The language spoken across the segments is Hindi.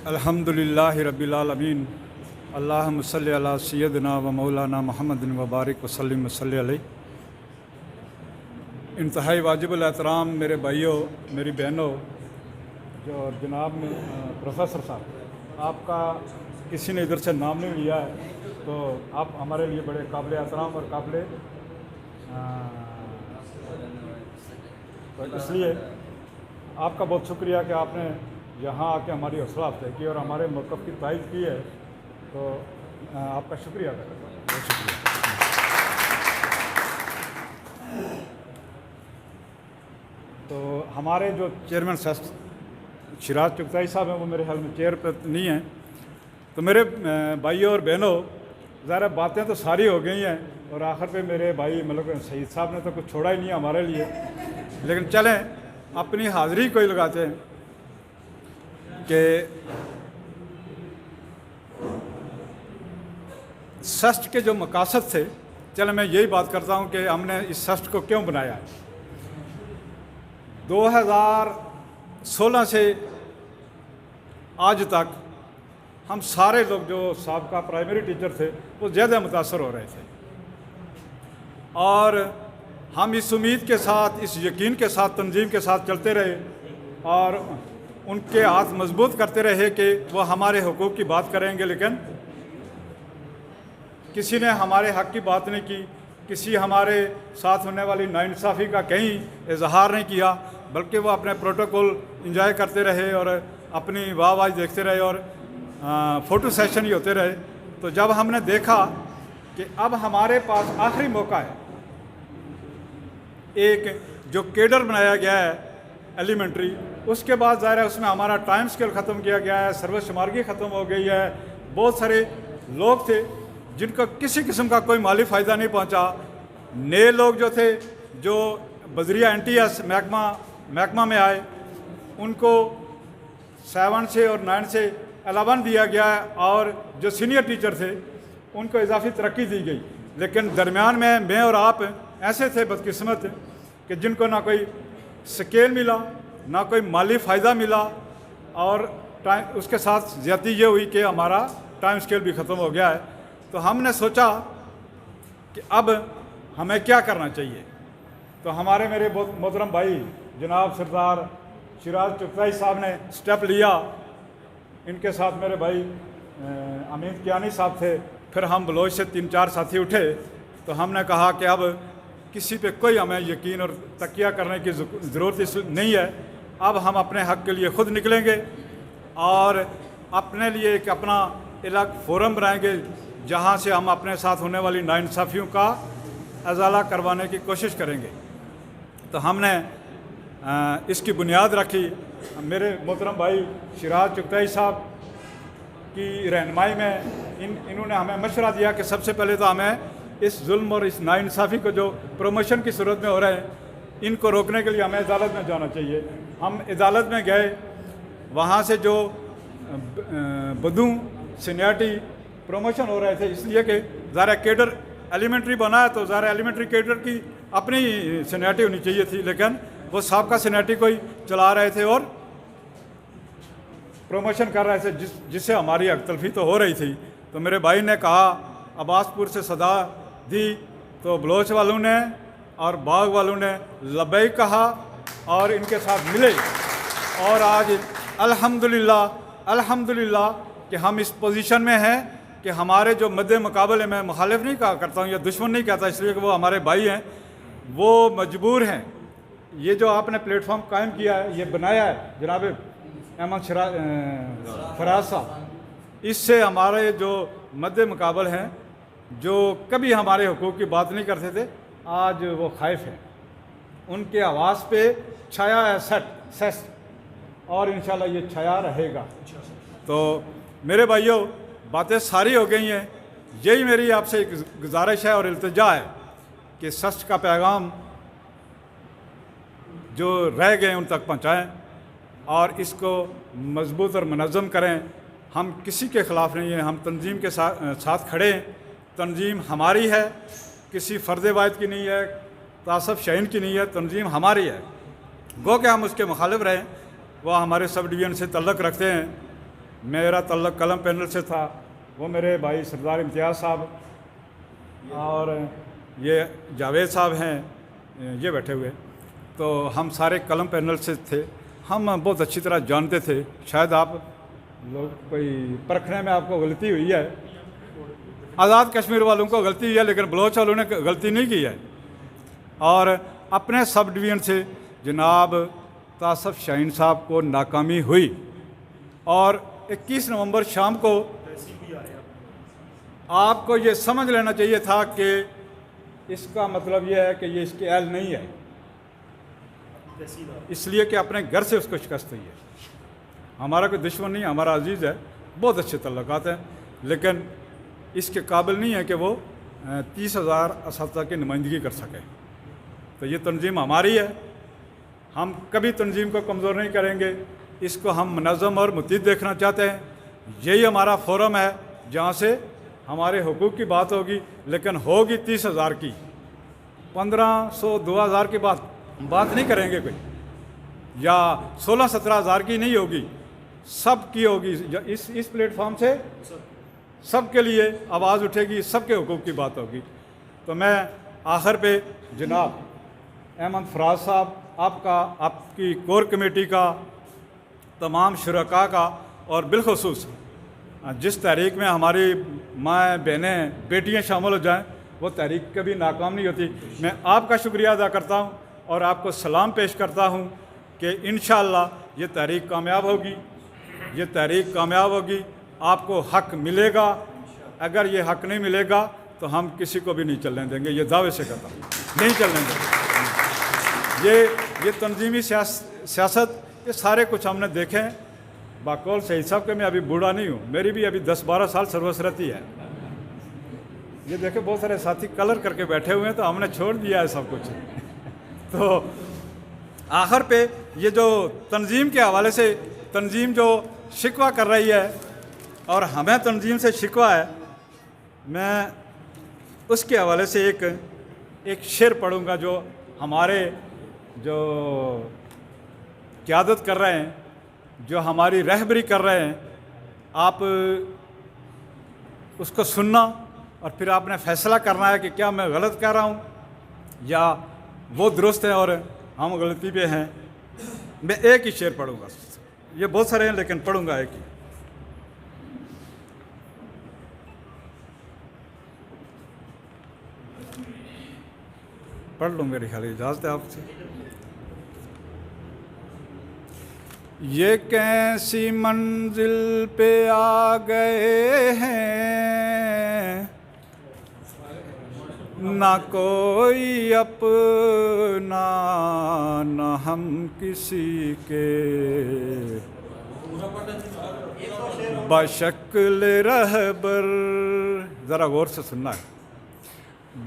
अल्हम्दुलिल्लाहि रब्बिल आलमीन अल्लाहुम्मा सल्लि अला सय्यदिना व मौलाना मुहम्मदिन व बारिक वसल्लिम वसल्लि अलैहि। इंतहाई वाजिबुल एहतराम मेरे भाइयों, मेरी बहनों, जो जनाब में प्रोफेसर साहब, आपका किसी ने इधर से नाम नहीं लिया है, तो आप हमारे लिए बड़े काबिल एहतराम और काबिल, तो इसलिए आपका बहुत शुक्रिया कि आपने यहाँ आके हमारी हौसला अफजाई की और हमारे मौक़िफ़ की तारीफ़ की है, तो आपका शुक्रिया अदा करता हूँ। बहुत शुक्रिया। तो हमारे जो चेयरमैन शिराज चुगताई साहब हैं, वो मेरे ख्याल में चेयर पर नहीं हैं। तो मेरे भाइयों और बहनों, ज़रा बातें तो सारी हो गई हैं और आखिर पे मेरे भाई मतलब शहीद साहब ने तो कुछ छोड़ा ही नहीं हमारे लिए, लेकिन चलें अपनी हाज़िरी को ही लगाते हैं कि सस्ट के जो मकासद थे, चलो मैं यही बात करता हूँ कि हमने इस सस्ट को क्यों बनाया है। 2016 से आज तक हम सारे लोग जो साबका प्राइमरी टीचर थे वो ज़्यादा मुतासर हो रहे थे, और हम इस उम्मीद के साथ, इस यकीन के साथ तंजीम के साथ चलते रहे और उनके हाथ मजबूत करते रहे कि वो हमारे हुकूक की बात करेंगे, लेकिन किसी ने हमारे हक़ की बात नहीं की, किसी हमारे साथ होने वाली नाइंसाफ़ी का कहीं इजहार नहीं किया, बल्कि वो अपने प्रोटोकॉल इंजॉय करते रहे और अपनी वाह देखते रहे और फ़ोटो सेशन ही होते रहे। तो जब हमने देखा कि अब हमारे पास आखिरी मौका है, एक जो केडर बनाया गया है एलिमेंट्री, उसके बाद ज़ाहिर है उसमें हमारा टाइम स्केल ख़त्म किया गया है, सर्वशुमारगी ख़त्म हो गई है। बहुत सारे लोग थे जिनको किसी किस्म का कोई माली फ़ायदा नहीं पहुंचा। नए लोग जो थे, जो बजरिया NTS महकमा में आए, उनको 7 से और 9 से 11 दिया गया है, और जो सीनियर टीचर थे उनको इजाफी तरक्की दी गई। लेकिन दरमियान में मैं और आप ऐसे थे बदकिस्मत कि जिनको ना कोई स्केल मिला, ना कोई माली फ़ायदा मिला, और उसके साथ ज़्यादती ये हुई कि हमारा टाइम स्केल भी ख़त्म हो गया है। तो हमने सोचा कि अब हमें क्या करना चाहिए। तो हमारे मेरे मोहतरम भाई जनाब सरदार शिराज चुगताई साहब ने स्टेप लिया, इनके साथ मेरे भाई अमीन कियानी साहब थे, फिर हम बलोच से 3-4 साथी उठे। तो हमने कहा कि अब किसी पे कोई हमें यकीन और तकिया करने की ज़रूरत नहीं है, अब हम अपने हक़ के लिए ख़ुद निकलेंगे और अपने लिए एक अपना अलग फोरम बनाएंगे, जहाँ से हम अपने साथ होने वाली नाइंसाफ़ियों का अज़ाला करवाने की कोशिश करेंगे। तो हमने इसकी बुनियाद रखी। मेरे मोहतरम भाई शिराज चुगताई साहब की रहनुमाई में इन्होंने हमें मशवरा दिया कि सबसे पहले तो हमें इस जुल्म और इस नाइंसाफ़ी को जो प्रमोशन की सूरत में हो रहे हैं, इनको रोकने के लिए हमें अदालत में जाना चाहिए। हम अदालत में गए, वहाँ से जो बदू सीनियरिटी प्रमोशन हो रहे थे, इसलिए कि ज़ाहिर केडर एलिमेंट्री बना है तो ज़ाहिर एलिमेंट्री केडर की अपनी सीनियरिटी होनी चाहिए थी, लेकिन वो साहब का सीनियरिटी कोई चला रहे थे और प्रमोशन कर रहे थे, जिससे हमारी अख्तलफी तो हो रही थी। तो मेरे भाई ने कहा, अब्बासपुर से सदा दी, तो बलोच वालों ने और बाग वालों ने लब्बैक कहा और इनके साथ मिले, और आज अल्हम्दुलिल्लाह कि हम इस पोजीशन में हैं कि हमारे जो मद्दे मुकाबले में, मुखालिफ नहीं कहा करता हूँ या दुश्मन नहीं कहता, इसलिए कि वो हमारे भाई हैं, वो मजबूर हैं। ये जो आपने प्लेटफॉर्म कायम किया है, ये बनाया है जनाब अहमद फराज साहब, इससे हमारे जो मद्दे मुकाबल हैं, जो कभी हमारे हुकूक की बात नहीं करते थे, आज वो खाइफ हैं। उनके आवाज़ पे छाया है सेस्ट, और इंशाल्लाह ये छाया रहेगा। तो मेरे भाइयों, बातें सारी हो गई हैं। यही मेरी आपसे एक गुजारिश है और इल्तिजा है कि सच का पैगाम जो रह गए उन तक पहुँचाएँ और इसको मजबूत और मुनज़्ज़म करें। हम किसी के ख़िलाफ़ नहीं हैं, हम तंजीम के साथ खड़े हैं। तंजीम हमारी है, किसी फ़र्द वाहिद की नहीं है, तासफ शहीन की नहीं है, तंजीम हमारी है। गो कि हम उसके मुखालिफ रहें वो हमारे सब डिवीज़न से तल्लक रखते हैं। मेरा तल्लक कलम पैनल से था, वो मेरे भाई सरदार इम्तियाज़ साहब और ये जावेद साहब हैं, ये बैठे हुए। तो हम सारे कलम पैनल से थे। हम बहुत अच्छी तरह जानते थे। शायद आप लोग कोई परखने में आपको गलती हुई है, आज़ाद कश्मीर वालों को गलती हुई है, लेकिन बलोच वालों ने गलती नहीं की है। और अपने सब डिवीज़न से जनाब तासफ शाहीन साहब को नाकामी हुई और 21 नवंबर शाम को आपको ये समझ लेना चाहिए था कि इसका मतलब ये है कि ये इसके अहल नहीं है, इसलिए कि अपने घर से उसको शिकस्त हुई है। हमारा कोई दुश्मन नहीं है, हमारा अजीज़ है, बहुत अच्छे तल्लुकात हैं, लेकिन इसके काबिल नहीं है कि वो 30,000 असातिज़ा की नुमाइंदगी कर सके। तो ये तंजीम हमारी है, हम कभी तंजीम को कमज़ोर नहीं करेंगे। इसको हम मुनज़्ज़म और मुतईद देखना चाहते हैं। यही हमारा फोरम है जहाँ से हमारे हुकूक की बात होगी, लेकिन होगी 30,000 की, 1500 2000 की बात नहीं करेंगे कोई, या 16-17 हज़ार की नहीं होगी, सब की होगी। इस प्लेटफॉर्म से सब के लिए आवाज़ उठेगी, सबके हुकूक की बात होगी। तो मैं आखिर पे जनाब अहमद फराज साहब, आपकी कोर कमेटी का, तमाम शुरका का, और बिलखुसूस जिस तहरीक में हमारी माँ बहनें बेटियाँ शामिल हो जाएं, वो तहरीक कभी नाकाम नहीं होती। मैं आपका शुक्रिया अदा करता हूँ और आपको सलाम पेश करता हूँ कि इंशाअल्लाह ये तहरीक कामयाब होगी, ये तहरीक कामयाब होगी, आपको हक़ मिलेगा। अगर ये हक़ नहीं मिलेगा तो हम किसी को भी नहीं चलने देंगे, ये दावे से कहता हूँ, नहीं चलने देंगे। ये तंजीमी सियासत, ये सारे कुछ हमने देखे हैं। बाकौल सही साहब के मैं अभी बूढ़ा नहीं हूँ, मेरी भी अभी 10-12 साल सर्विस रहती है। ये देखे बहुत सारे साथी कलर करके बैठे हुए हैं, तो हमने छोड़ दिया है सब कुछ। तो आखिर पे ये जो तंजीम के हवाले से तंजीम जो शिकवा कर रही है और हमें तंजीम से शिकवा है, मैं उसके हवाले से एक शेर पढ़ूँगा जो हमारे जो क़यादत कर रहे हैं, जो हमारी रहबरी कर रहे हैं। आप उसको सुनना और फिर आपने फ़ैसला करना है कि क्या मैं गलत कह रहा हूँ या वो दुरुस्त है और हम गलती पे हैं। मैं एक ही शेर पढ़ूँगा, ये बहुत सारे हैं लेकिन पढ़ूँगा एक ही। पढ़ लूँ, मेरी खाली इजाज़त है आपसे। ये कैसी मंजिल पे आ गए हैं, ना कोई अपना ना हम किसी के, बशक्ल रहबर, ज़रा गौर से सुनना है,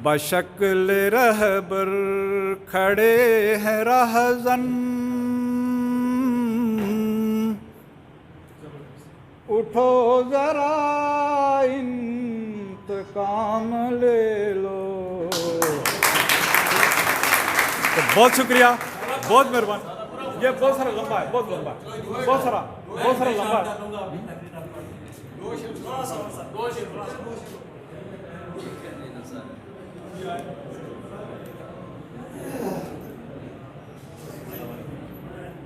बशक्ल रहबर खड़े हैं रहज़न, उठो ज़रा इंतकाम ले लो। तो बहुत शुक्रिया, बहुत मेहरबानी। ये बहुत सारा लंबा है, बहुत लंबा है, बहुत सारा लंबा है।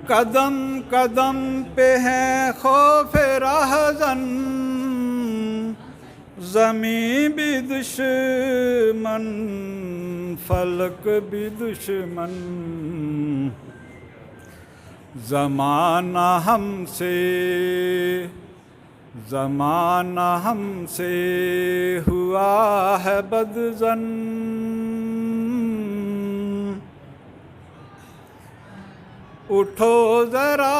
कदम कदम पे है खौफ रहज़न, ज़मीं भी दुश्मन फलक भी दुश्मन, ज़माना हमसे हुआ है बदज़न, उठो ज़रा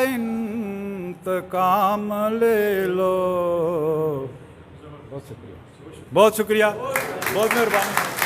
इंतकाम ले लो। बहुत शुक्रिया, बहुत शुक्रिया, बहुत मेहरबानी।